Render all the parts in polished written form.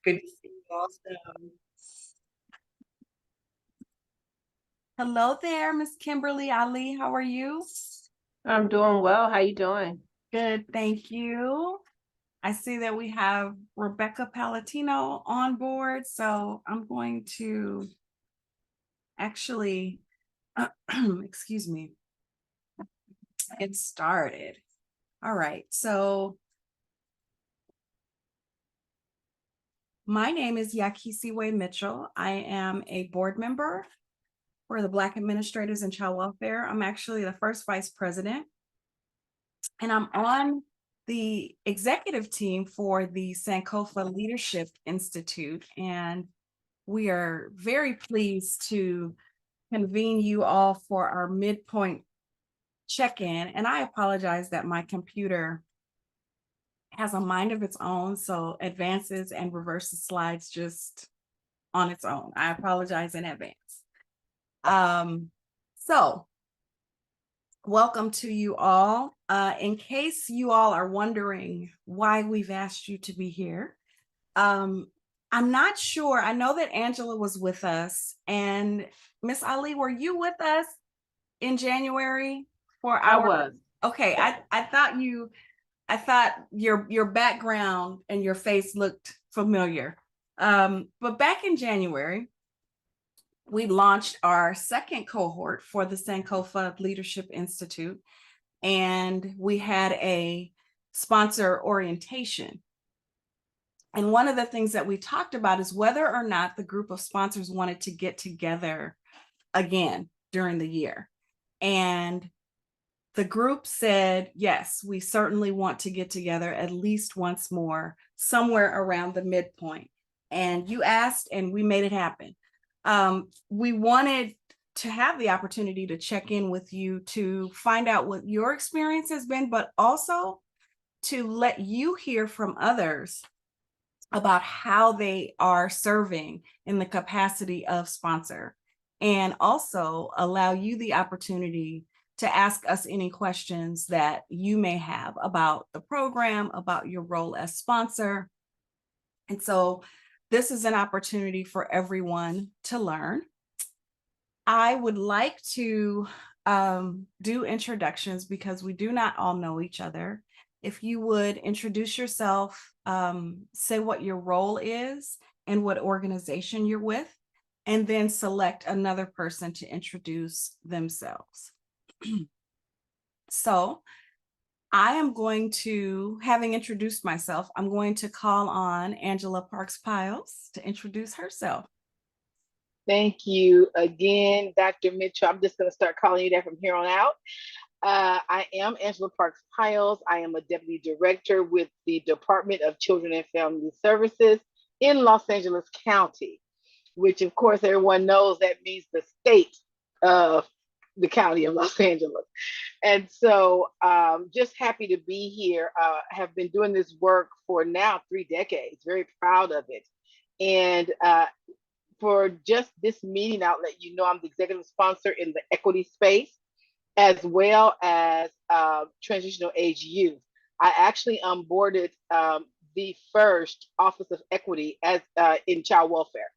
Good to see you also. Hello there, Miss Kimberly Ali. How are you? I'm doing well. How you doing? Good, thank you. I see that we have Rebecca Palatino on board, so I'm going to actually, excuse me, get started. All right, so my name is Yakisiwe Mitchell. I am a board member for the Black Administrators in Child Welfare. I'm actually the first vice president, and I'm on the executive team for the Sankofa Leadership Institute. And we are very pleased to convene you all for our midpoint check-in. And I apologize that my computer has a mind of its own, so advances and reverses slides just on its own. I apologize in advance. So welcome to you all. In case you all are wondering why we've asked you to be here, I'm not sure. I know that Angela was with us, and Miss Ali, were you with us in January for I our? was. Okay, I thought your background and your face looked familiar. But back in January, we launched our second cohort for the Sankofa Leadership Institute, and we had a sponsor orientation. And one of the things that we talked about is whether or not the group of sponsors wanted to get together again during the year. And the group said, yes, we certainly want to get together at least once more, somewhere around the midpoint. And you asked, and we made it happen. We wanted to have the opportunity to check in with you to find out what your experience has been, but also to let you hear from others about how they are serving in the capacity of sponsor, and also allow you the opportunity to ask us any questions that you may have about the program, about your role as sponsor. And so this is an opportunity for everyone to learn. I would like to do introductions because we do not all know each other. If you would introduce yourself, say what your role is and what organization you're with, and then select another person to introduce themselves. So I am going to, having introduced myself, I'm going to call on Angela Parks-Piles to introduce herself. Thank you again, Dr. Mitchell. I'm just going to start calling you that from here on out. I am Angela Parks-Piles. I am a deputy director with the Department of Children and Family Services in Los Angeles County, which of course everyone knows that means the state of the county of Los Angeles. And so just happy to be here. Have been doing this work for now 3 decades, very proud of it. And for just this meeting, I'll let you know I'm the executive sponsor in the equity space, as well as transitional age youth. I actually onboarded the first Office of Equity as in child welfare,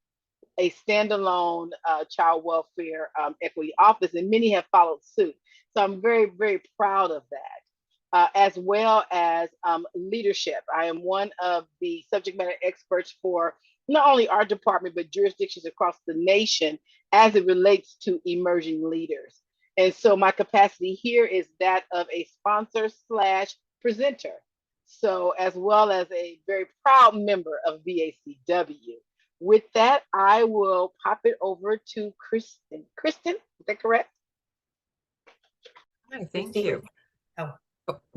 a standalone child welfare equity office, and many have followed suit. So I'm very, very proud of that. As well as leadership. I am one of the subject matter experts for not only our department, but jurisdictions across the nation as it relates to emerging leaders. And so my capacity here is that of a sponsor slash presenter. So as well as a very proud member of VACW. With that, I will pop it over to Kristen. Kristen, is that correct? Hi, thank you. Oh,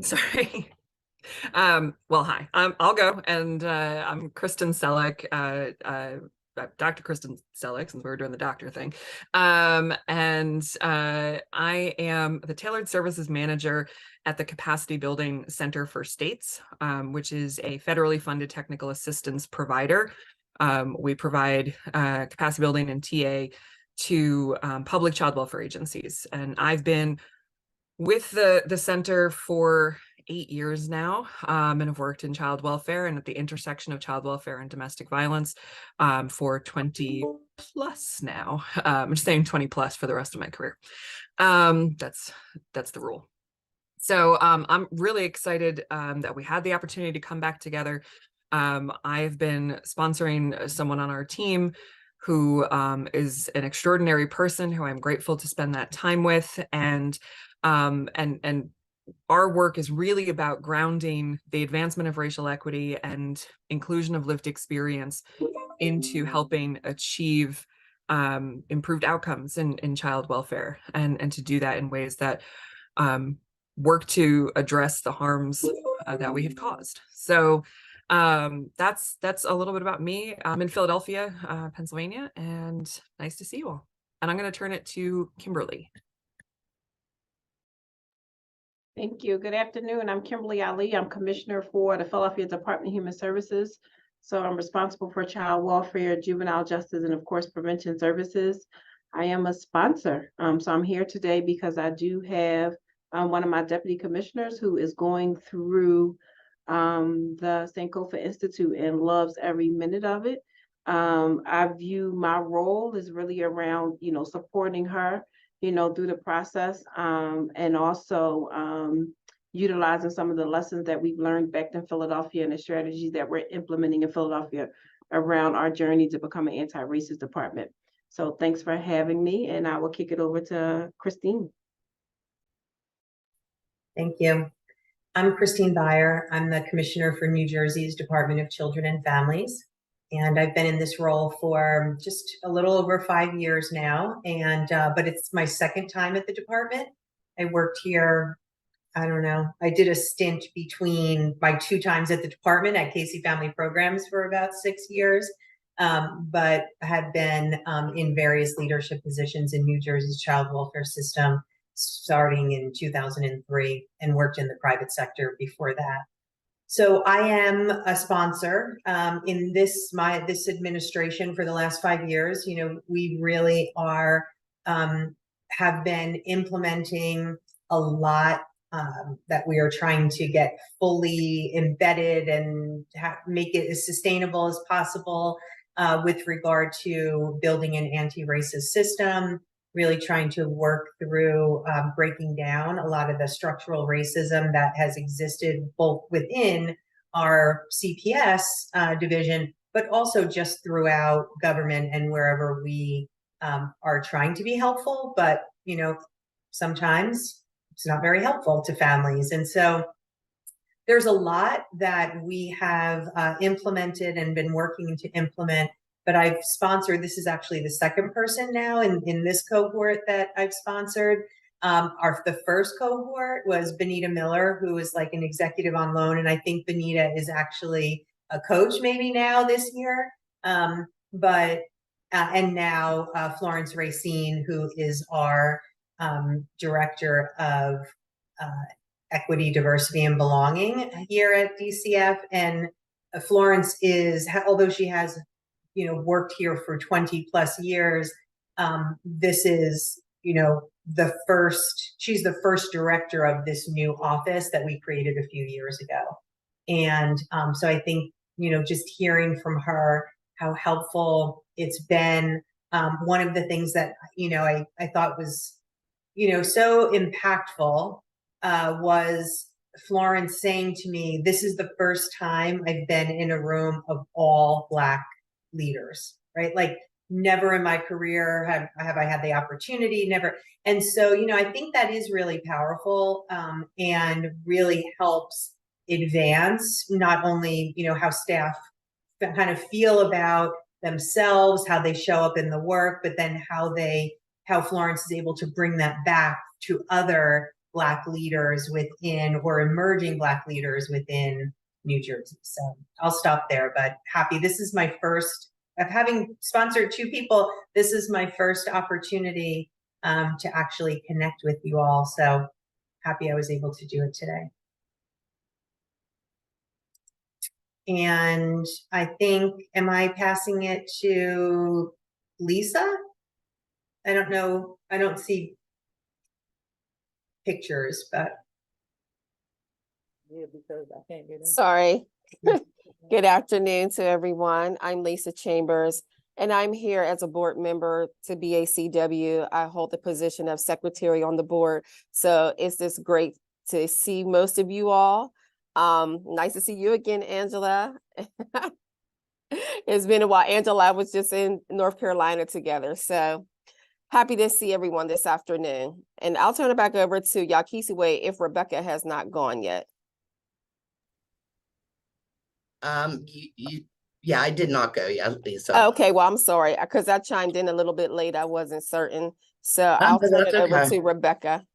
sorry. Well, hi, I'll go, and I'm Kristen Selleck, Dr. Kristen Selleck, since we were doing the doctor thing. And I am the Tailored Services Manager at the Capacity Building Center for States, which is a federally funded technical assistance provider. We provide capacity building and TA to public child welfare agencies. And I've been with the center for 8 years now, and have worked in child welfare and at the intersection of child welfare and domestic violence for 20 plus now. I'm just saying 20 plus for the rest of my career. That's the rule. So I'm really excited that we had the opportunity to come back together. I've been sponsoring someone on our team who is an extraordinary person who I'm grateful to spend that time with, and our work is really about grounding the advancement of racial equity and inclusion of lived experience into helping achieve improved outcomes in child welfare, and to do that in ways that work to address the harms that we have caused. So that's a little bit about me. I'm in Philadelphia, Pennsylvania, and nice to see you all. And I'm going to turn it to Kimberly. Thank you. Good afternoon. I'm Kimberly Ali. I'm Commissioner for the Philadelphia Department of Human Services. So I'm responsible for child welfare, juvenile justice, and of course, prevention services. I am a sponsor. So I'm here today because I do have one of my deputy commissioners who is going through the Sankofa Institute and loves every minute of it. I view my role as really around, supporting her, through the process, and also utilizing some of the lessons that we've learned back in Philadelphia and the strategies that we're implementing in Philadelphia around our journey to become an anti-racist department. So thanks for having me, and I will kick it over to Christine. Thank you. I'm Christine Byer. I'm the Commissioner for New Jersey's Department of Children and Families. And I've been in this role for just a little over 5 years now. And but it's my second time at the department. I worked here, I don't know, I did a stint between my 2 times at the department at Casey Family Programs for about 6 years, but had been in various leadership positions in New Jersey's child welfare system starting in 2003, and worked in the private sector before that. So I am a sponsor in this administration for the last 5 years. We really are have been implementing a lot that we are trying to get fully embedded and make it as sustainable as possible with regard to building an anti-racist system, really trying to work through breaking down a lot of the structural racism that has existed both within our CPS division, but also just throughout government and wherever we are trying to be helpful. But, sometimes it's not very helpful to families. And so there's a lot that we have implemented and been working to implement. But I've sponsored, this is actually the second person now in this cohort that I've sponsored. The first cohort was Benita Miller, who is like an executive on loan. And I think Benita is actually a coach maybe now this year. And now Florence Racine, who is our director of equity, diversity, and belonging here at DCF. And Florence is, although she has worked here for 20 plus years. This is, she's the first director of this new office that we created a few years ago. And so I think, just hearing from her how helpful it's been. One of the things that, I thought was, so impactful was Florence saying to me, this is the first time I've been in a room of all Black leaders, right? Like never in my career have I had the opportunity, never. And so, I think that is really powerful and really helps advance not only, how staff kind of feel about themselves, how they show up in the work, but then how Florence is able to bring that back to other Black leaders within, or emerging Black leaders within New Jersey. So I'll stop there, but happy. This is my first, of having sponsored 2 people, this is my first opportunity to actually connect with you all. So happy I was able to do it today. And I think, am I passing it to Lisa? I don't know. I don't see pictures, but. Yeah, because I can't get in. Sorry. Good afternoon to everyone. I'm Lisa Chambers, and I'm here as a board member to BACW. I hold the position of secretary on the board. So it's just great to see most of you all. Nice to see you again, Angela. It's been a while. Angela, I was just in North Carolina together. So happy to see everyone this afternoon. And I'll turn it back over to Yakisiwe if Rebecca has not gone yet. Yeah, I did not go yet, Lisa. Okay, well, I'm sorry, because I chimed in a little bit late. I wasn't certain. So Oh, I'll turn that's it over okay. to Rebecca.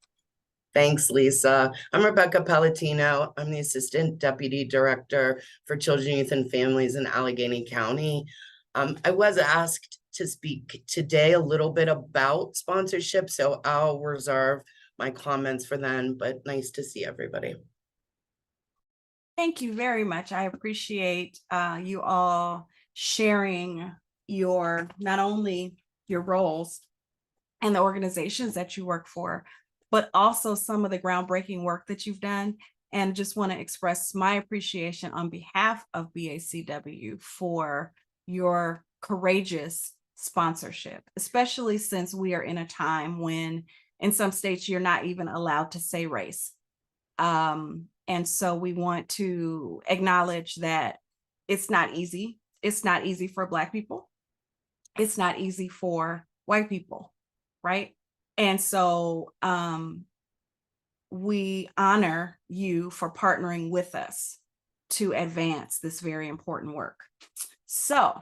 Thanks, Lisa. I'm Rebecca Palatino. I'm the Assistant Deputy Director for Children, Youth, and Families in Allegheny County. I was asked to speak today a little bit about sponsorship, so I'll reserve my comments for then, but nice to see everybody. Thank you very much. I appreciate you all sharing your, not only your roles and the organizations that you work for, but also some of the groundbreaking work that you've done. And just want to express my appreciation on behalf of BACW for your courageous sponsorship, especially since we are in a time when in some states you're not even allowed to say race. And so we want to acknowledge that it's not easy. It's not easy for Black people. It's not easy for white people, right? And so we honor you for partnering with us to advance this very important work. So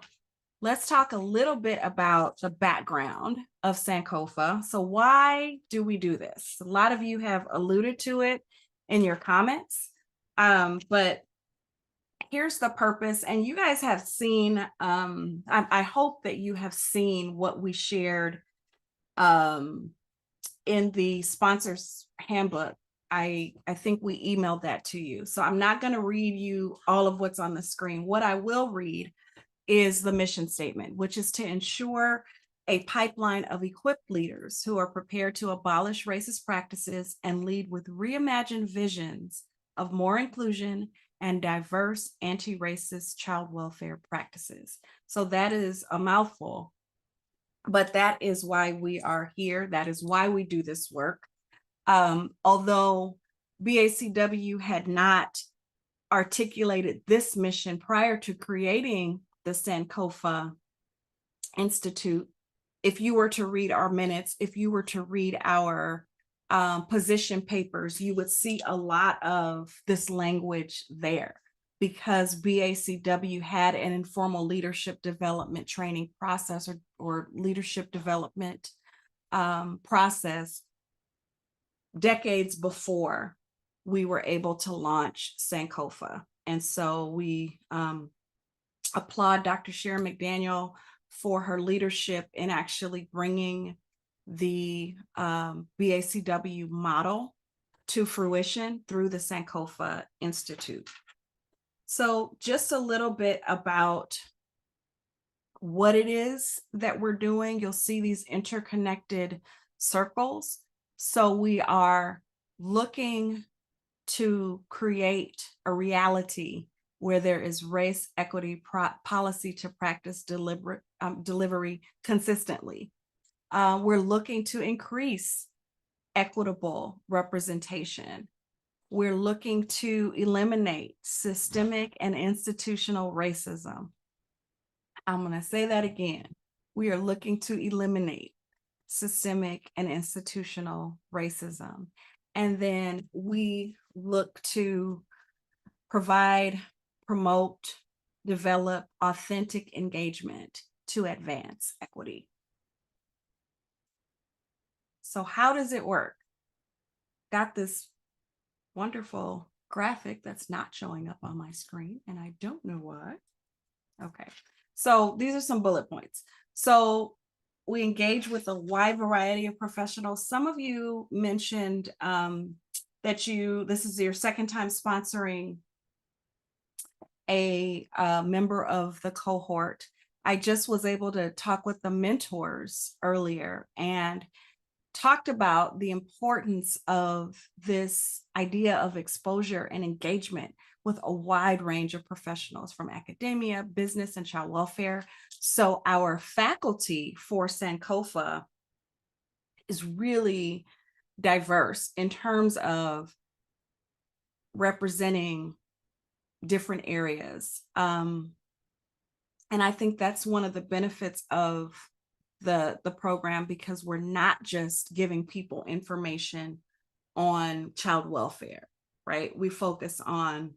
let's talk a little bit about the background of Sankofa. So why do we do this? A lot of you have alluded to it in your comments, but here's the purpose. And you guys have seen, I hope that you have seen what we shared in the sponsors handbook. I think we emailed that to you. So I'm not going to read you all of what's on the screen. What I will read is the mission statement, which is to ensure a pipeline of equipped leaders who are prepared to abolish racist practices and lead with reimagined visions of more inclusion and diverse anti-racist child welfare practices. So that is a mouthful, but that is why we are here. That is why we do this work. Although BACW had not articulated this mission prior to creating the Sankofa Institute, if you were to read our minutes, if you were to read our position papers, you would see a lot of this language there, because BACW had an informal leadership development training process or leadership development process decades before we were able to launch Sankofa. And so we applaud Dr. Sharon McDaniel for her leadership in actually bringing the BACW model to fruition through the Sankofa Institute. So just a little bit about what it is that we're doing. You'll see these interconnected circles. So we are looking to create a reality where there is race equity policy to practice delivery consistently. We're looking to increase equitable representation. We're looking to eliminate systemic and institutional racism. I'm going to say that again. We are looking to eliminate systemic and institutional racism. And then we look to provide, promote, develop authentic engagement to advance equity. So how does it work? Got this wonderful graphic that's not showing up on my screen, and I don't know why. Okay, so these are some bullet points. So we engage with a wide variety of professionals. Some of you mentioned that this is your second time sponsoring a member of the cohort. I just was able to talk with the mentors earlier, and talked about the importance of this idea of exposure and engagement with a wide range of professionals from academia, business, and child welfare. So our faculty for Sankofa is really diverse in terms of representing different areas. And I think that's one of the benefits of the program, because we're not just giving people information on child welfare, right? We focus on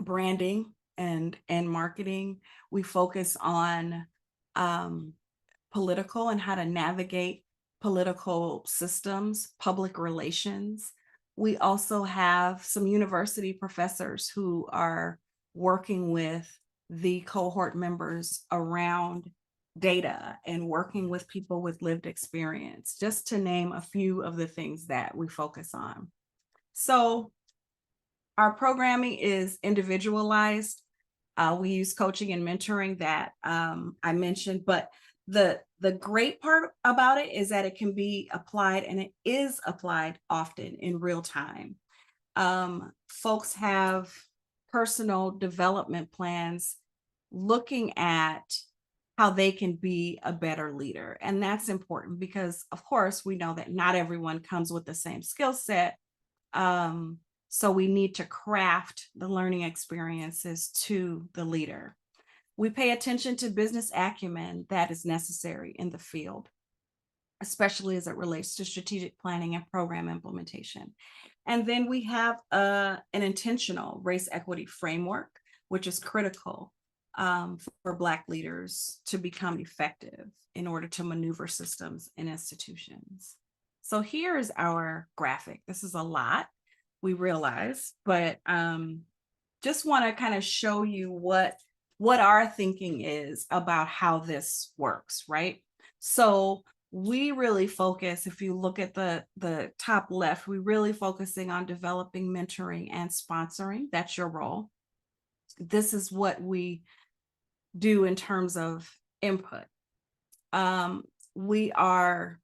branding and marketing. We focus on political and how to navigate political systems, public relations. We also have some university professors who are working with the cohort members around data and working with people with lived experience, just to name a few of the things that we focus on. So our programming is individualized. We use coaching and mentoring that I mentioned, but the great part about it is that it can be applied, and it is applied often in real time. Folks have personal development plans looking at how they can be a better leader. And that's important because, of course, we know that not everyone comes with the same skill set. So we need to craft the learning experiences to the leader. We pay attention to business acumen that is necessary in the field, especially as it relates to strategic planning and program implementation. And then we have an intentional race equity framework, which is critical for Black leaders to become effective in order to maneuver systems and institutions. So here is our graphic. This is a lot, we realize, but just want to kind of show you what our thinking is about how this works, right? So we really focus, if you look at the top left, we're really focusing on developing, mentoring, and sponsoring. That's your role. This is what we do in terms of input. We are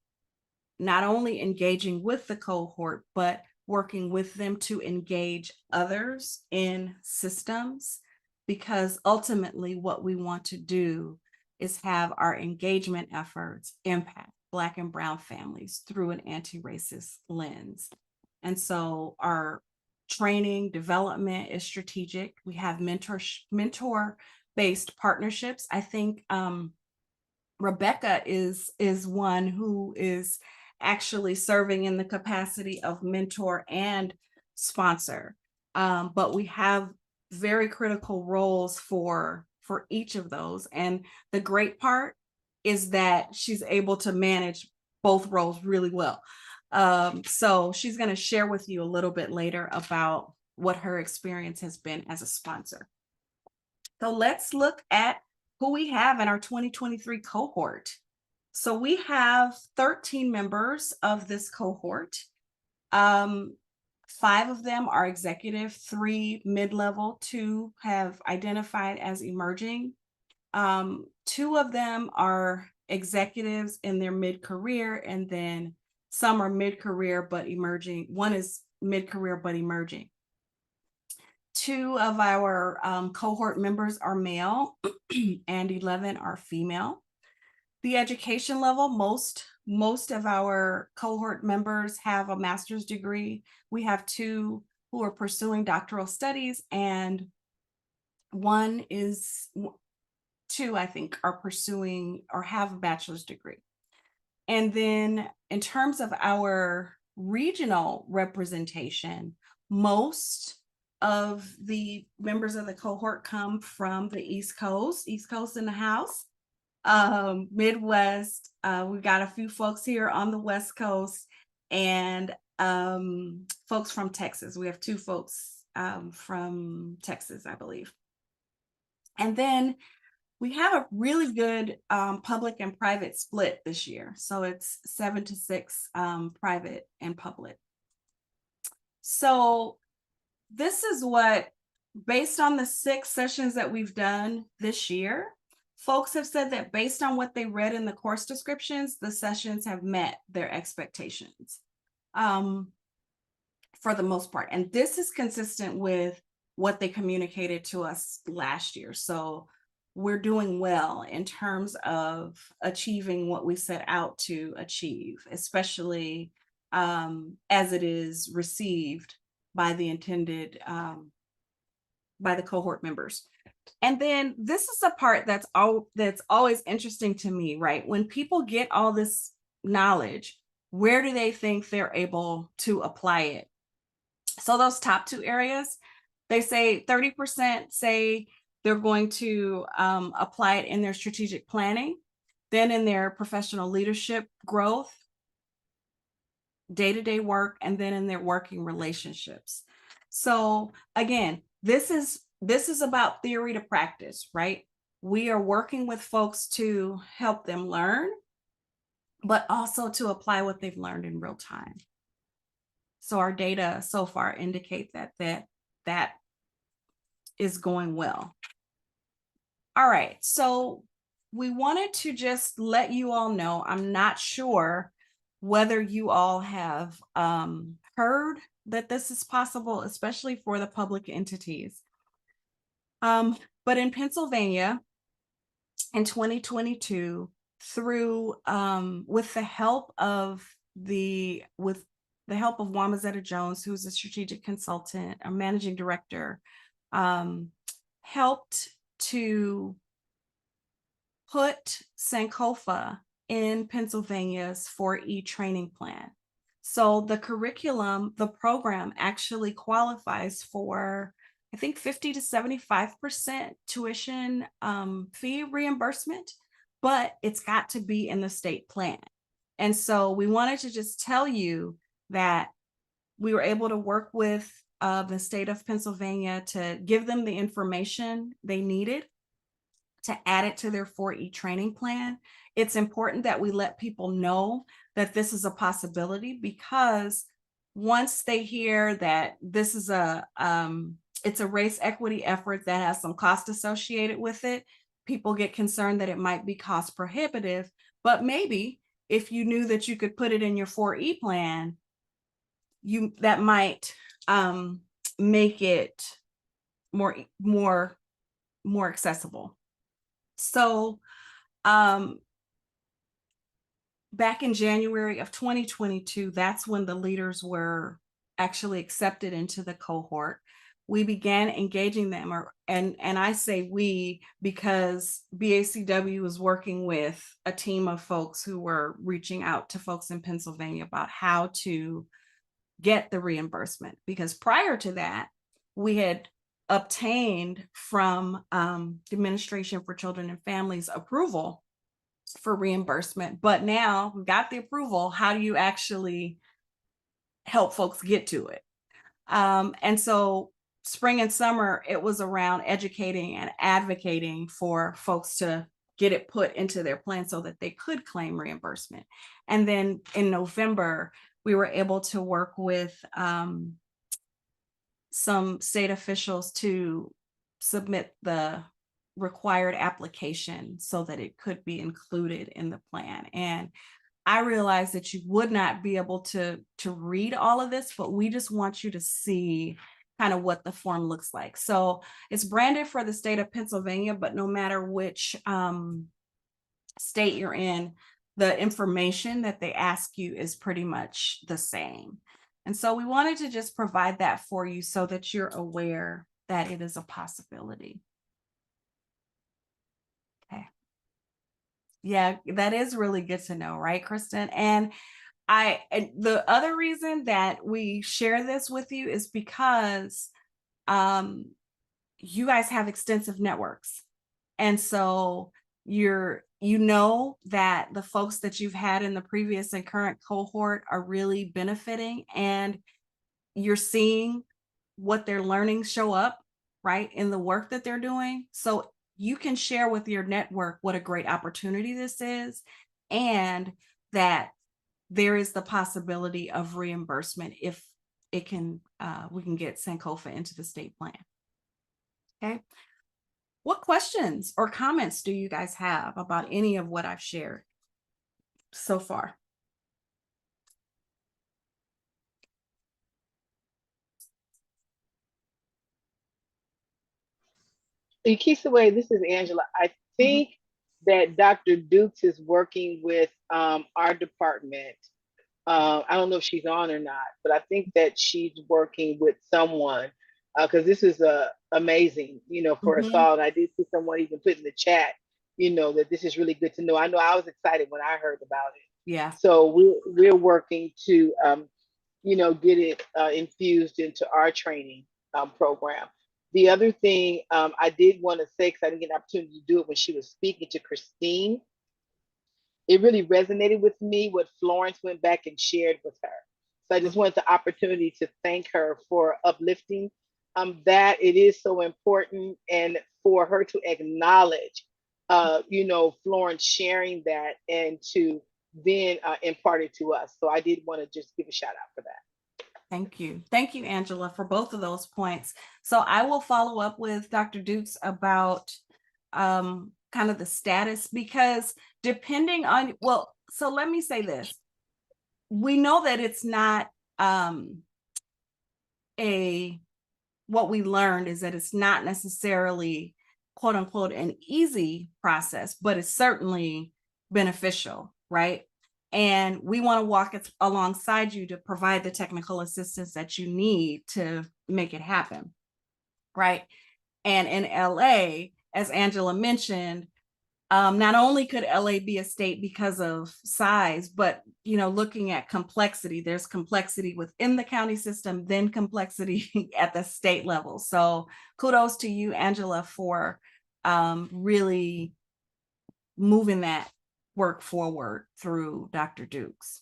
not only engaging with the cohort, but working with them to engage others in systems, because ultimately what we want to do is have our engagement efforts impact Black and Brown families through an anti-racist lens. And so our training development is strategic. We have mentor-based partnerships. I think Rebecca is one who is actually serving in the capacity of mentor and sponsor. But we have very critical roles for each of those. And the great part is that she's able to manage both roles really well. So she's going to share with you a little bit later about what her experience has been as a sponsor. So let's look at who we have in our 2023 cohort. So we have 13 members of this cohort. 5 of them are executive, 3 mid-level, 2 have identified as emerging. 2 of them are executives in their mid-career, and then some are mid-career but emerging. 1 is mid-career but emerging. 2 of our cohort members are male and 11 are female. The education level, most of our cohort members have a master's degree. We have 2 who are pursuing doctoral studies, and 2, I think, are pursuing or have a bachelor's degree. And then in terms of our regional representation, most of the members of the cohort come from the East Coast in the house. Midwest, we've got a few folks here on the West Coast, and folks from Texas. We have 2 folks from Texas, I believe. And then we have a really good public and private split this year. So it's 7-6 private and public. So this is what, based on the 6 sessions that we've done this year, folks have said that based on what they read in the course descriptions, the sessions have met their expectations for the most part. And this is consistent with what they communicated to us last year. So we're doing well in terms of achieving what we set out to achieve, especially as it is received by the intended, by the cohort members. And then this is a part that's always interesting to me, right? When people get all this knowledge, where do they think they're able to apply it? So those top two areas, they say 30% say they're going to apply it in their strategic planning, then in their professional leadership growth, day-to-day work, and then in their working relationships. So again, this is about theory to practice, right? We are working with folks to help them learn, but also to apply what they've learned in real time. So our data so far indicate that is going well. All right, so we wanted to just let you all know, I'm not sure whether you all have heard that this is possible, especially for the public entities. But in Pennsylvania, in 2022, through with the help of Wamazetta Jones, who's a strategic consultant, a managing director, helped to put Sankofa in Pennsylvania's 4E training plan. So the curriculum, the program actually qualifies for, I think, 50 to 75% tuition fee reimbursement, but it's got to be in the state plan. And so we wanted to just tell you that we were able to work with the state of Pennsylvania to give them the information they needed to add it to their 4E training plan. It's important that we let people know that this is a possibility, because once they hear that this is it's a race equity effort that has some cost associated with it, people get concerned that it might be cost prohibitive. But maybe if you knew that you could put it in your 4E plan, that might make it more accessible. So back in January of 2022, that's when the leaders were actually accepted into the cohort. We began engaging them, and I say we because BACW was working with a team of folks who were reaching out to folks in Pennsylvania about how to get the reimbursement, because prior to that, we had obtained from the Administration for Children and Families approval for reimbursement, but now we got the approval. How do you actually help folks get to it? And so spring and summer, it was around educating and advocating for folks to get it put into their plan so that they could claim reimbursement. And then in November, we were able to work with some state officials to submit the required application so that it could be included in the plan. And I realized that you would not be able to read all of this, but we just want you to see kind of what the form looks like. So it's branded for the state of Pennsylvania, but no matter which state you're in, the information that they ask you is pretty much the same. And so we wanted to just provide that for you so that you're aware that it is a possibility. Okay. Yeah, that is really good to know, right, Kristen? And the other reason that we share this with you is because you guys have extensive networks. And so you know that the folks that you've had in the previous and current cohort are really benefiting, and you're seeing what they're learning show up, right, in the work that they're doing. So you can share with your network what a great opportunity this is, and that there is the possibility of reimbursement if we can get Sankofa into the state plan. Okay. What questions or comments do you guys have about any of what I've shared so far? Ikisaway, this is Angela. I think that Dr. Dukes is working with our department. I don't know if she's on or not, but I think that she's working with someone because this is amazing, for us all. And I did see someone even put in the chat, that this is really good to know. I know I was excited when I heard about it. Yeah. So we're working to, get it infused into our training program. The other thing I did want to say, because I didn't get an opportunity to do it when she was speaking to Christine, it really resonated with me what Florence went back and shared with her. So I just wanted the opportunity to thank her for uplifting that. It is so important, and for her to acknowledge, Florence sharing that and to then impart it to us. So I did want to just give a shout out for that. Thank you. Thank you, Angela, for both of those points. So I will follow up with Dr. Dukes about kind of the status, because depending on, so let me say this. We know that it's not what we learned is that it's not necessarily quote unquote an easy process, but it's certainly beneficial, right? And we want to walk it alongside you to provide the technical assistance that you need to make it happen, right? And in LA, as Angela mentioned, not only could LA be a state because of size, but looking at complexity, there's complexity within the county system, then complexity at the state level. So kudos to you, Angela, for really moving that work forward through Dr. Dukes.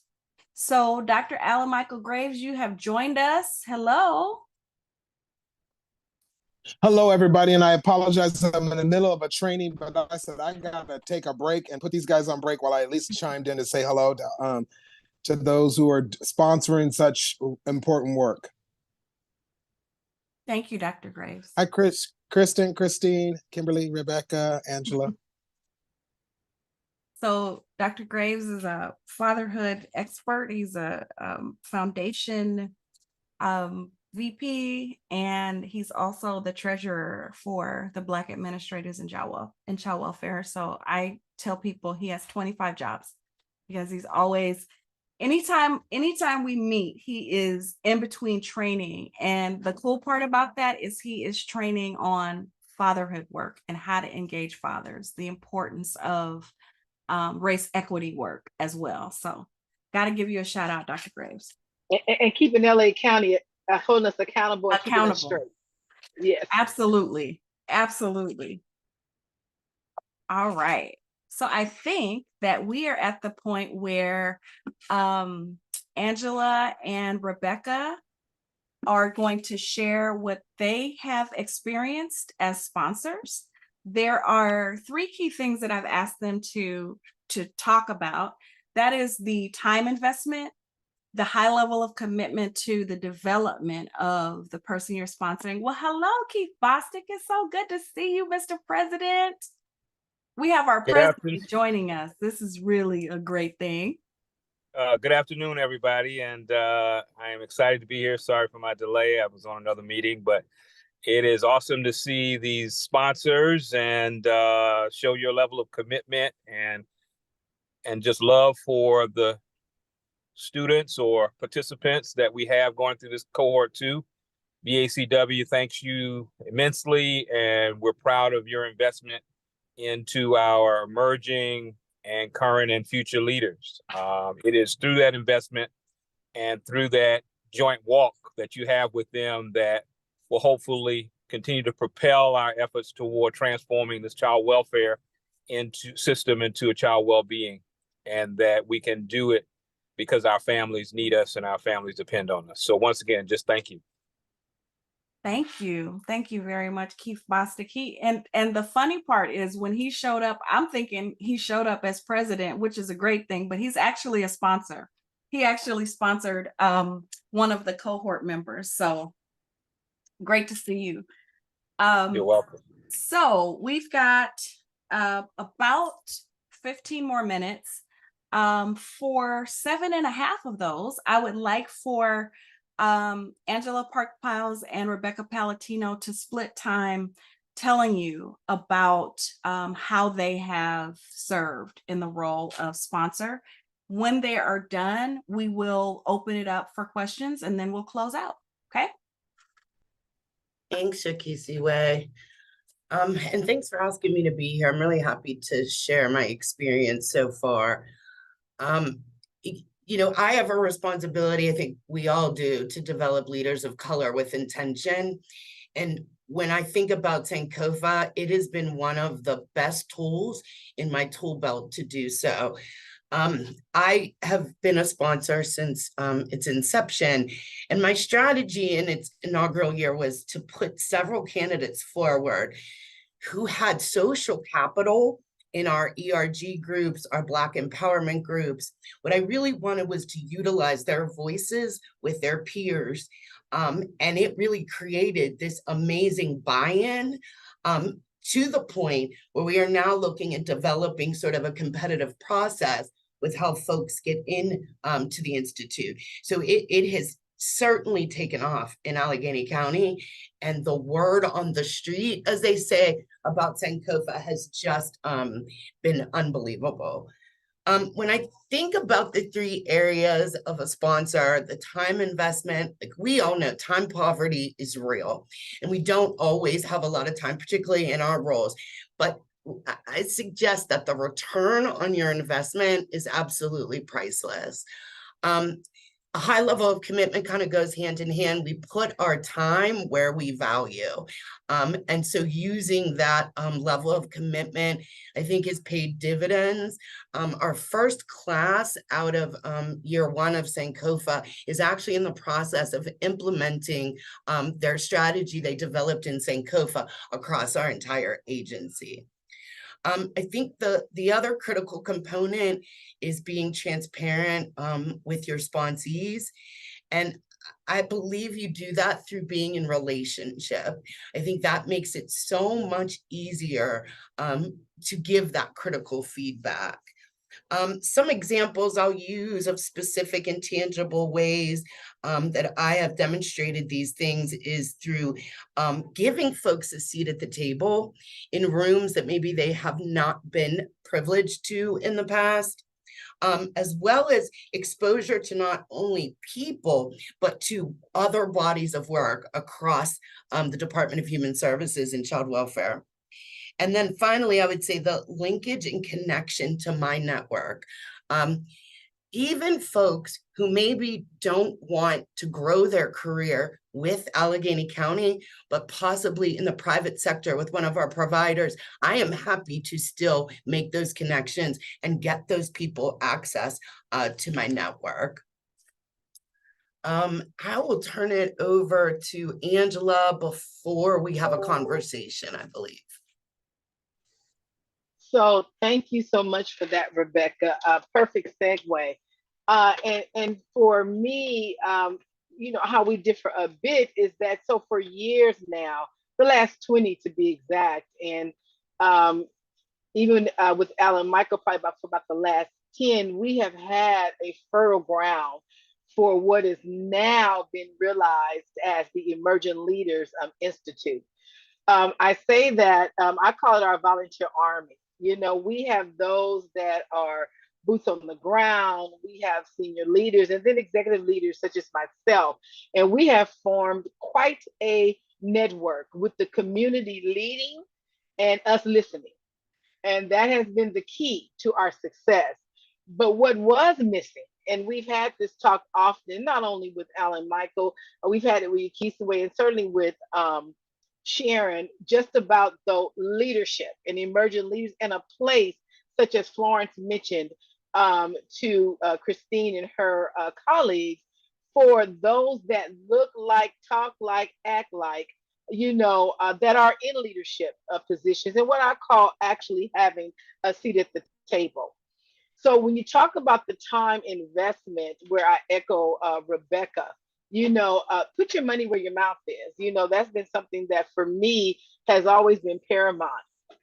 So Dr. Alan Michael Graves, you have joined us. Hello. Hello, everybody, and I apologize. I'm in the middle of a training, but I said I gotta take a break and put these guys on break while I at least chimed in to say hello to those who are sponsoring such important work. Thank you, Dr. Graves. Hi, Kristen, Christine, Kimberly, Rebecca, Angela. So Dr. Graves is a fatherhood expert. He's a foundation VP, and he's also the treasurer for the Black administrators in child welfare. So I tell people he has 25 jobs because he's always, anytime we meet, he is in between training. And the cool part about that is he is training on fatherhood work and how to engage fathers, the importance of race equity work as well. So got to give you a shout out, Dr. Graves. And keeping LA County holding us accountable and keeping us straight. Yes. Absolutely. Absolutely. All right. So I think that we are at the point where Angela and Rebecca are going to share what they have experienced as sponsors. There are 3 key things that I've asked them to talk about. That is the time investment, the high level of commitment to the development of the person you're sponsoring. Well, hello, Keith Bostic. It's so good to see you, Mr. President. We have our president joining us. This is really a great thing. Good afternoon, everybody. And I am excited to be here. Sorry for my delay. I was on another meeting, but it is awesome to see these sponsors and show your level of commitment and just love for the students or participants that we have going through this cohort 2. BACW thanks you immensely, and we're proud of your investment into our emerging and current and future leaders. It is through that investment and through that joint walk that you have with them that will hopefully continue to propel our efforts toward transforming this child welfare into a child well-being, and that we can do it because our families need us and our families depend on us. So once again, just thank you. Thank you. Thank you very much, Keith Bostic. And the funny part is when he showed up, I'm thinking he showed up as president, which is a great thing, but he's actually a sponsor. He actually sponsored one of the cohort members. So great to see you. You're welcome. So we've got about 15 more minutes. For 7.5 of those, I would like for Angela Park-Piles and Rebecca Palatino to split time telling you about how they have served in the role of sponsor. When they are done, we will open it up for questions and then we'll close out. Okay. Thanks, Shakisiwe. And thanks for asking me to be here. I'm really happy to share my experience so far. You know, I have a responsibility, I think we all do, to develop leaders of color with intention. And when I think about Sankofa, it has been one of the best tools in my tool belt to do so. I have been a sponsor since its inception, and my strategy in its inaugural year was to put several candidates forward who had social capital in our ERG groups, our Black empowerment groups. What I really wanted was to utilize their voices with their peers. And it really created this amazing buy-in to the point where we are now looking at developing sort of a competitive process with how folks get in to the Institute. So it has certainly taken off in Allegheny County, and the word on the street, as they say, about Sankofa has just been unbelievable. When I think about the 3 areas of a sponsor, the time investment, like we all know, time poverty is real, and we don't always have a lot of time, particularly in our roles. But I suggest that the return on your investment is absolutely priceless. A high level of commitment kind of goes hand in hand. We put our time where we value. And so using that level of commitment, I think, has paid dividends. Our first class out of year 1 of Sankofa is actually in the process of implementing their strategy they developed in Sankofa across our entire agency. I think the other critical component is being transparent with your sponsees. And I believe you do that through being in relationship. I think that makes it so much easier to give that critical feedback. Some examples I'll use of specific and tangible ways that I have demonstrated these things is through giving folks a seat at the table in rooms that maybe they have not been privileged to in the past, as well as exposure to not only people, but to other bodies of work across the Department of Human Services and Child Welfare. And then finally, I would say the linkage and connection to my network. Even folks who maybe don't want to grow their career with Allegheny County, but possibly in the private sector with one of our providers, I am happy to still make those connections and get those people access to my network. I will turn it over to Angela before we have a conversation, I believe. So thank you so much for that, Rebecca. Perfect segue. And for me, you know, how we differ a bit is that, so for years now, the last 20 to be exact, and even with Alan Michael, probably for about the last 10, we have had a fertile ground for what is now been realized as the Emerging Leaders Institute. I say that, I call it our volunteer army. You know, we have those that are boots on the ground, we have senior leaders, and then executive leaders such as myself. And we have formed quite a network with the community leading and us listening. And that has been the key to our success. But what was missing, and we've had this talk often, not only with Alan Michael, we've had it with Yakisaway, and certainly with Sharon, just about the leadership and emerging leaders in a place such as Florence mentioned to Christine and her colleagues, for those that look like, talk like, act like, you know, that are in leadership positions, and what I call actually having a seat at the table. So when you talk about the time investment, where I echo Rebecca, Put your money where your mouth is. That's been something that for me has always been paramount.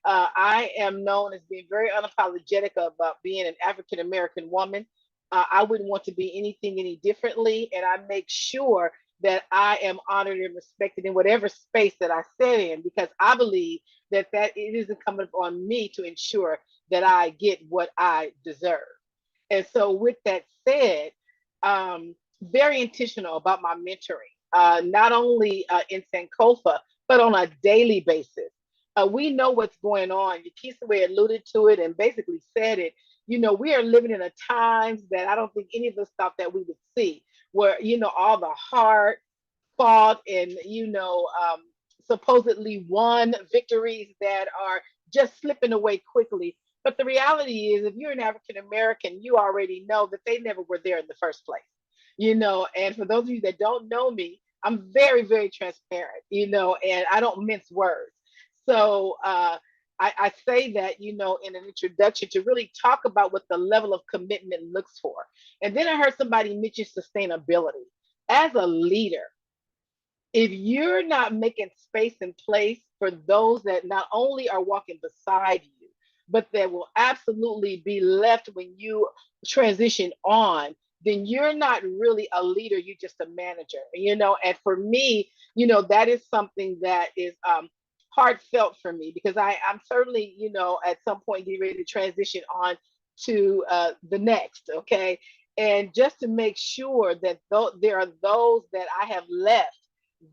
I am known as being very unapologetic about being an African American woman. I wouldn't want to be anything any differently, and I make sure that I am honored and respected in whatever space that I sit in, because I believe that it is incumbent on me to ensure that I get what I deserve. And so, with that said, very intentional about my mentoring, not only in Sankofa, but on a daily basis. We know what's going on. Yakisa alluded to it and basically said it. We are living in a times that I don't think any of us thought that we would see, where, all the hard fought and, supposedly won victories that are just slipping away quickly. But the reality is, if you're an African American, you already know that they never were there in the first place. And for those of you that don't know me, I'm very, very transparent, and I don't mince words. So I say that, in an introduction to really talk about what the level of commitment looks for. And then I heard somebody mention sustainability. As a leader, if you're not making space and place for those that not only are walking beside you, but that will absolutely be left when you transition on, then you're not really a leader, you're just a manager, And for me, that is something that is heartfelt for me, because I'm certainly, at some point getting ready to transition on to the next, okay? And just to make sure that there are those that I have left,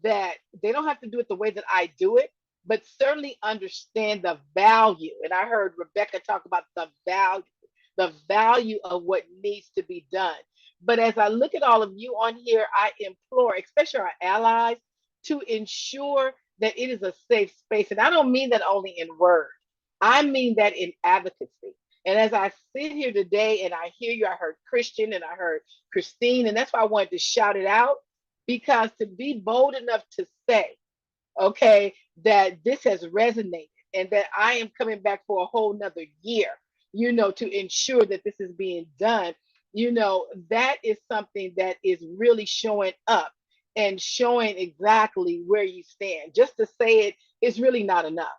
that they don't have to do it the way that I do it, but certainly understand the value. And I heard Rebecca talk about the value of what needs to be done. But as I look at all of you on here, I implore, especially our allies, to ensure that it is a safe space. And I don't mean that only in word, I mean that in advocacy. And as I sit here today and I hear you, I heard Christian and I heard Christine, and that's why I wanted to shout it out, because to be bold enough to say, okay, that this has resonated and that I am coming back for a whole nother year, to ensure that this is being done, that is something that is really showing up and showing exactly where you stand. Just to say it is really not enough.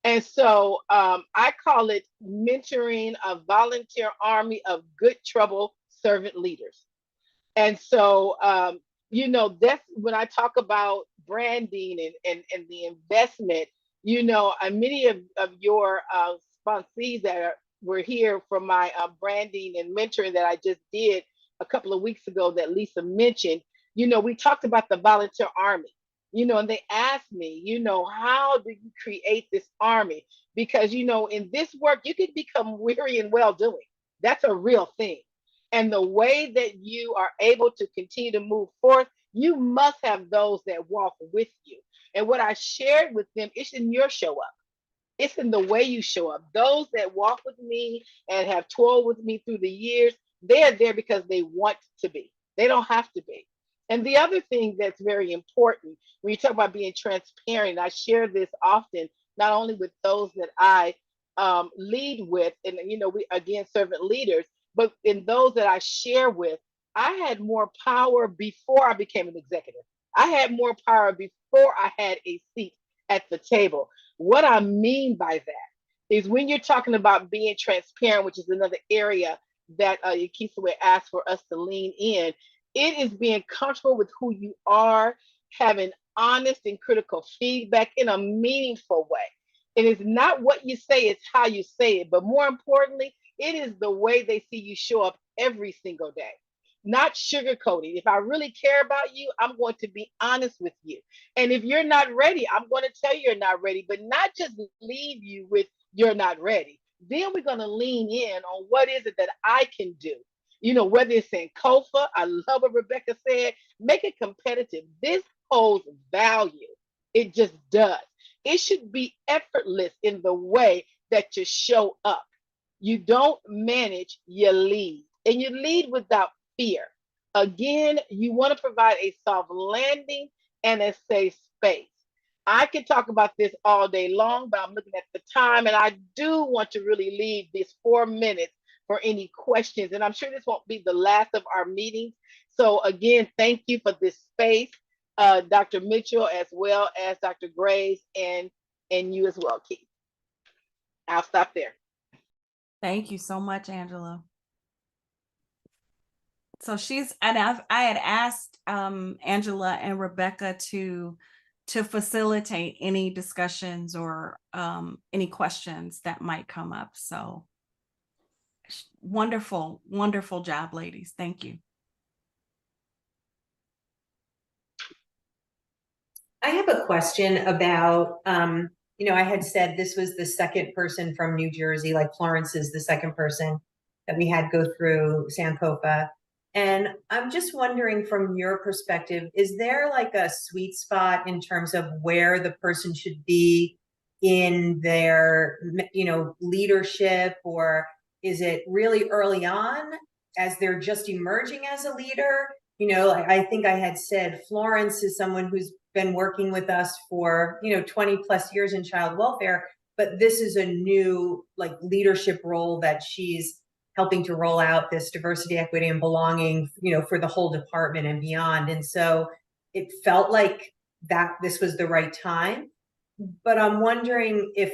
And so I call it mentoring a volunteer army of good trouble servant leaders. And so, that's when I talk about branding and the investment, and many of your sponsees that were here from my branding and mentoring that I just did a couple of weeks ago that Lisa mentioned, we talked about the volunteer army, and they asked me, how do you create this army? Because, in this work, you can become weary and well doing. That's a real thing. And the way that you are able to continue to move forth, you must have those that walk with you. And what I shared with them, it's in your show up. It's in the way you show up. Those that walk with me and have toiled with me through the years, they're there because they want to be. They don't have to be. And the other thing that's very important when you talk about being transparent, I share this often, not only with those that I lead with, and we again servant leaders, but in those that I share with, I had more power before I became an executive. I had more power before I had a seat at the table. What I mean by that is when you're talking about being transparent, which is another area that Yakisa would ask for us to lean in, it is being comfortable with who you are, having honest and critical feedback in a meaningful way. It is not what you say, it's how you say it. But more importantly, it is the way they see you show up every single day, not sugarcoating. If I really care about you, I'm going to be honest with you. And if you're not ready, I'm going to tell you you're not ready, but not just leave you with you're not ready. Then we're going to lean in on what is it that I can do. Whether it's Sankofa, I love what Rebecca said, make it competitive. This holds value. It just does. It should be effortless in the way that you show up. You don't manage, you lead. And you lead without fear. Again, you want to provide a soft landing and a safe space. I could talk about this all day long, but I'm looking at the time and I do want to really leave these 4 minutes for any questions. And I'm sure this won't be the last of our meetings. So again, thank you for this space, Dr. Mitchell, as well as Dr. Graves, and you as well, Keith. I'll stop there. Thank you so much, Angela. So I had asked Angela and Rebecca to facilitate any discussions or any questions that might come up. So wonderful, wonderful job, ladies. Thank you. I have a question about, I had said this was the second person from New Jersey, like Florence is the second person that we had go through Sankofa. And I'm just wondering from your perspective, is there like a sweet spot in terms of where the person should be in their, leadership, or is it really early on as they're just emerging as a leader? I think I had said Florence is someone who's been working with us for, 20 plus years in child welfare, but this is a new leadership role that she's helping to roll out, this diversity, equity, and belonging, for the whole department and beyond. And so it felt like that this was the right time, but I'm wondering if,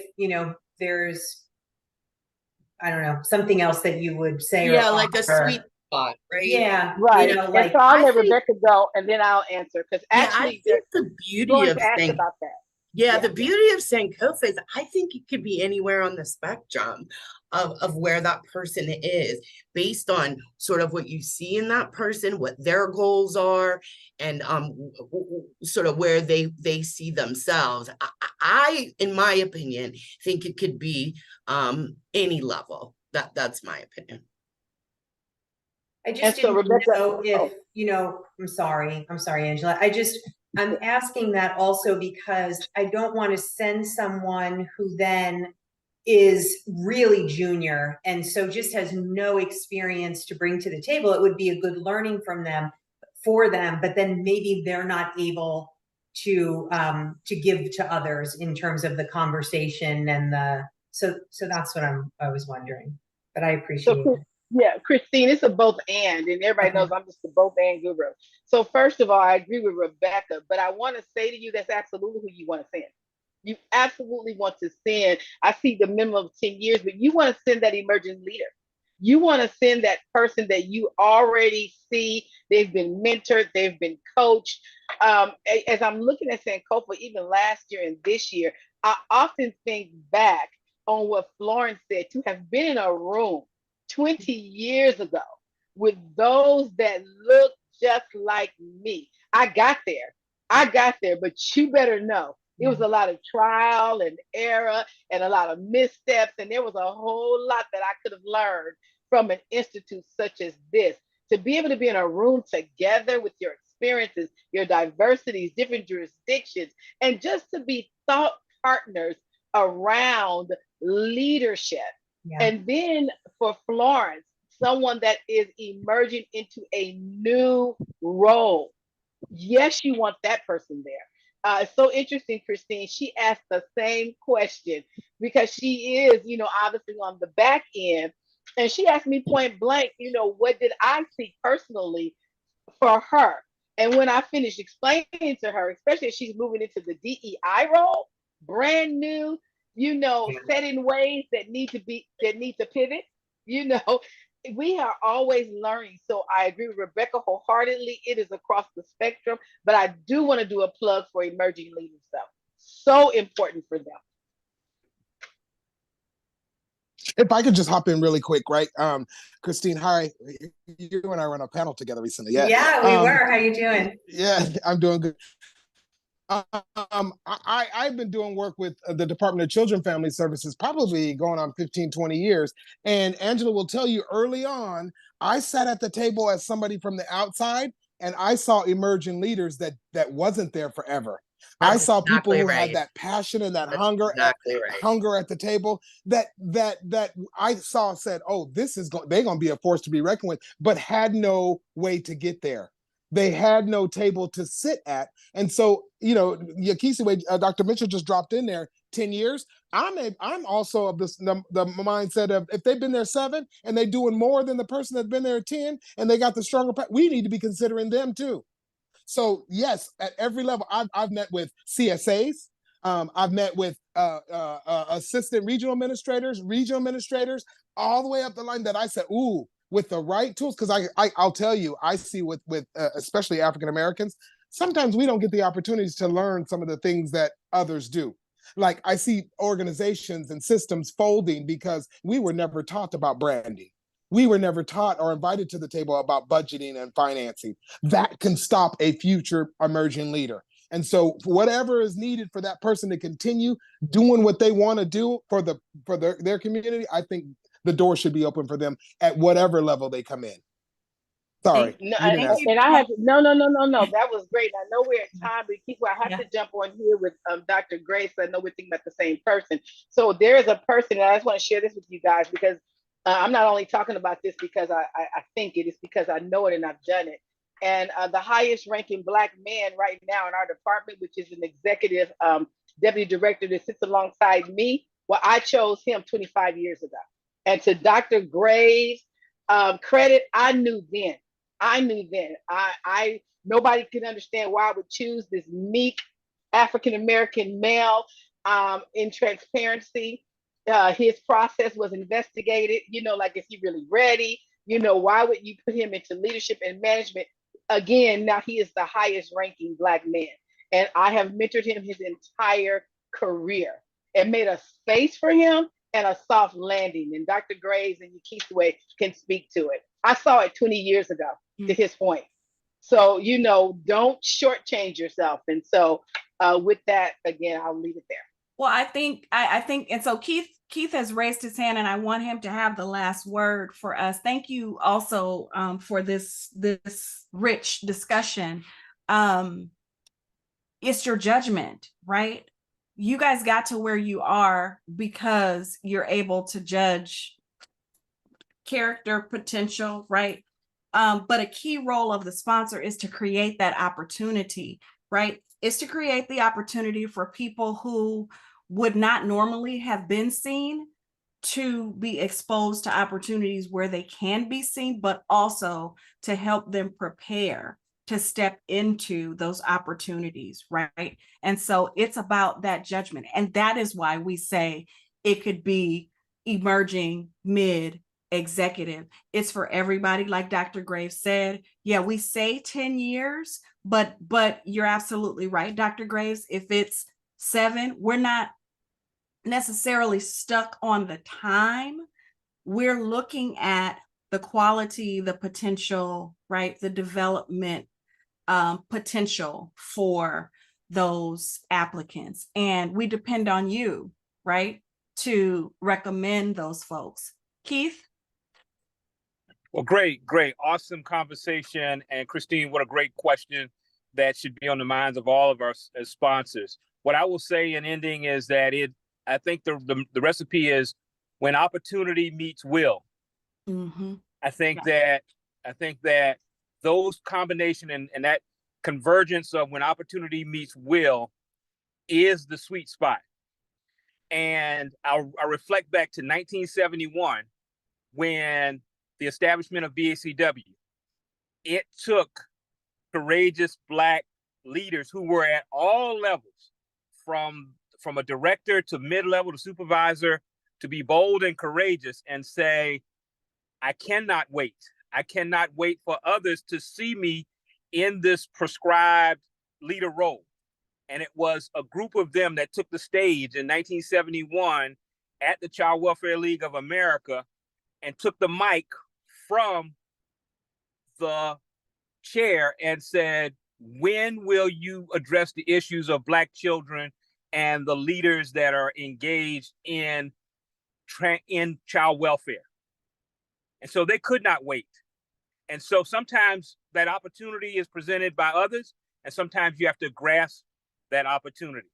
there's, I don't know, something else that you would say. Yeah, or like a offer. sweet spot, right? Yeah. Right. And so I'll I let think- Rebecca go and then I'll answer, because I actually think the beauty Florence of asked things. about that. Yeah, Yeah. the beauty of Sankofa is I think it could be anywhere on the spectrum of where that person is, based on sort of what you see in that person, what their goals are, and sort of where they see themselves. I, in my opinion, think it could be any level. That's my opinion. I just And so didn't Rebecca- know if, oh. I'm sorry, Angela. I'm asking that also because I don't want to send someone who then is really junior and so just has no experience to bring to the table. It would be a good learning for them, but then maybe they're not able to give to others in terms of the conversation and so that's what I was wondering, but I appreciate it. Yeah, Christine, it's a both and everybody knows I'm just a both and guru. So first of all, I agree with Rebecca, but I want to say to you, that's absolutely who you want to send. You absolutely want to send. I see the minimum of 10 years, but you want to send that emerging leader. You want to send that person that you already see. They've been mentored, they've been coached. As I'm looking at Sankofa, even last year and this year, I often think back on what Florence said, to have been in a room 20 years ago with those that look just like me. I got there, but you better know it was a lot of trial and error and a lot of missteps, and there was a whole lot that I could have learned from an institute such as this. To be able to be in a room together with your experiences, your diversities, different jurisdictions, and just to be thought partners around leadership. Yeah. And then for Florence, someone that is emerging into a new role. Yes, you want that person there. It's so interesting, Christine. She asked the same question because she is, obviously on the back end. And she asked me point blank, what did I see personally for her? And when I finished explaining to her, especially if she's moving into the DEI role, brand new, set in ways that need to pivot, we are always learning. So I agree with Rebecca wholeheartedly. It is across the spectrum, but I do want to do a plug for emerging leaders though. So important for them. If I could just hop in really quick, right? Christine, hi. You and I were on a panel together recently. Yeah, we were. How you doing? Yeah, I'm doing good. I've been doing work with the Department of Children and Family Services probably going on 15, 20 years. And Angela will tell you early on, I sat at the table as somebody from the outside and I saw emerging leaders that wasn't there forever. I saw people who had that passion and that hunger at the table that I said, oh, they're going to be a force to be reckoned with, but had no way to get there. They had no table to sit at. And so, you know, Yakisi, Dr. Mitchell just dropped in there 10 years. I'm also of the mindset of if they've been there 7 and they're doing more than the person that's been there 10 and they got the stronger, we need to be considering them too. So yes, at every level, I've met with CSAs. I've met with assistant regional administrators, all the way up the line that I said, ooh, with the right tools, because I'll tell you, I see with especially African Americans, sometimes we don't get the opportunities to learn some of the things that others do. Like I see organizations and systems folding because we were never taught about branding. We were never taught or invited to the table about budgeting and financing. That can stop a future emerging leader. And so whatever is needed for that person to continue doing what they want to do for their community, I think the door should be open for them at whatever level they come in. Sorry. No, you. I have no. That was great. I know we're at time, but I have to jump on here with Dr. Grace. I know we're thinking about the same person. So there is a person, and I just want to share this with you guys because I'm not only talking about this because I think it is because I know it and I've done it. And the highest ranking Black man right now in our department, which is an executive deputy director that sits alongside me, well, I chose him 25 years ago. And to Dr. Gray's credit, I knew then. Nobody could understand why I would choose this meek African American male in transparency. His process was investigated, like, is he really ready? Why would you put him into leadership and management? Again, now he is the highest ranking Black man. And I have mentored him his entire career and made a space for him and a soft landing. And Dr. Graves and Yakiswe can speak to it. I saw it 20 years ago, to his point. So, don't shortchange yourself. And so with that, again, I'll leave it there. Well, I think, and so Keith has raised his hand and I want him to have the last word for us. Thank you also for this rich discussion. It's your judgment, right? You guys got to where you are because you're able to judge character, potential, right? But a key role of the sponsor is to create that opportunity, right? Is to create the opportunity for people who would not normally have been seen to be exposed to opportunities where they can be seen, but also to help them prepare to step into those opportunities, right? And so it's about that judgment. And that is why we say it could be emerging, mid, executive. It's for everybody. Like Dr. Graves said, yeah, we say 10 years, but you're absolutely right, Dr. Graves. If it's 7, we're not necessarily stuck on the time. We're looking at the quality, the potential, right? The development potential for those applicants. And we depend on you, right, to recommend those folks. Keith? Well, great. Awesome conversation. And Christine, what a great question that should be on the minds of all of our sponsors. What I will say in ending is that I think the recipe is when opportunity meets will. Mm-hmm. I think that those combination and that convergence of when opportunity meets will is the sweet spot. And I reflect back to 1971 when the establishment of BACW. It took courageous Black leaders who were at all levels, from a director to mid-level to supervisor, to be bold and courageous and say, I cannot wait. I cannot wait for others to see me in this prescribed leader role. And it was a group of them that took the stage in 1971 at the Child Welfare League of America and took the mic from the chair and said, when will you address the issues of Black children and the leaders that are engaged in child welfare? And so they could not wait. And so sometimes that opportunity is presented by others, and sometimes you have to grasp that opportunity.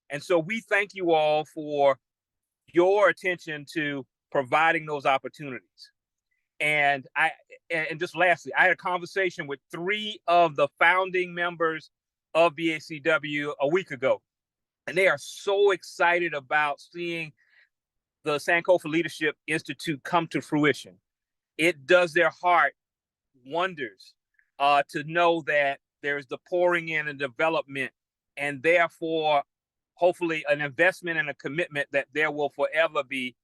And so we thank you all for your attention to providing those opportunities. And just lastly, I had a conversation with 3 of the founding members of BACW a week ago, and they are so excited about seeing the Sankofa Leadership Institute come to fruition. It does their heart wonders to know that there's the pouring in and development, and therefore, hopefully, an investment and a commitment that there will forever be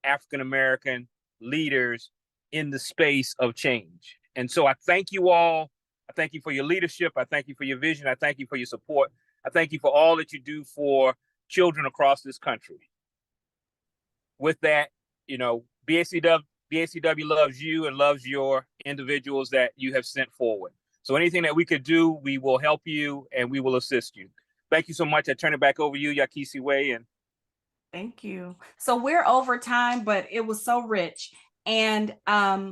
African-American leaders in the space of change. And so I thank you all. I thank you for your leadership. I thank you for your vision. I thank you for your support. I thank you for all that you do for children across this country. With that, you know, BACW loves you and loves your individuals that you have sent forward. So anything that we could do, we will help you and we will assist you. Thank you so much. I turn it back over to you, Yakisi Way. And thank you. So we're over time, but it was so rich. And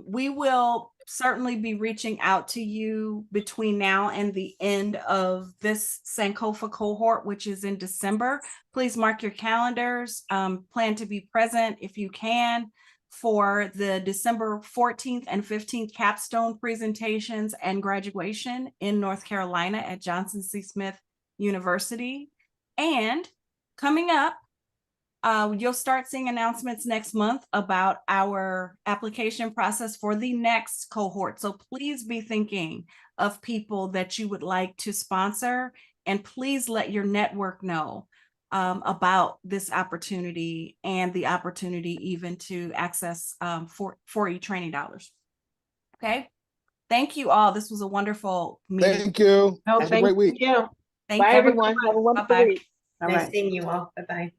we will certainly be reaching out to you between now and the end of this Sankofa cohort, which is in December. Please mark your calendars. Plan to be present if you can for the December 14th and 15th capstone presentations and graduation in North Carolina at Johnson C. Smith University. And coming up, you'll start seeing announcements next month about our application process for the next cohort. So please be thinking of people that you would like to sponsor, and please let your network know about this opportunity and the opportunity even to access 4E training dollars. Okay. Thank you all. This was a wonderful meeting. Thank you. No, Have a great week. you. Thank Bye, you. everyone. Have a wonderful Bye-bye. week. All Nice right. seeing you all. Bye-bye.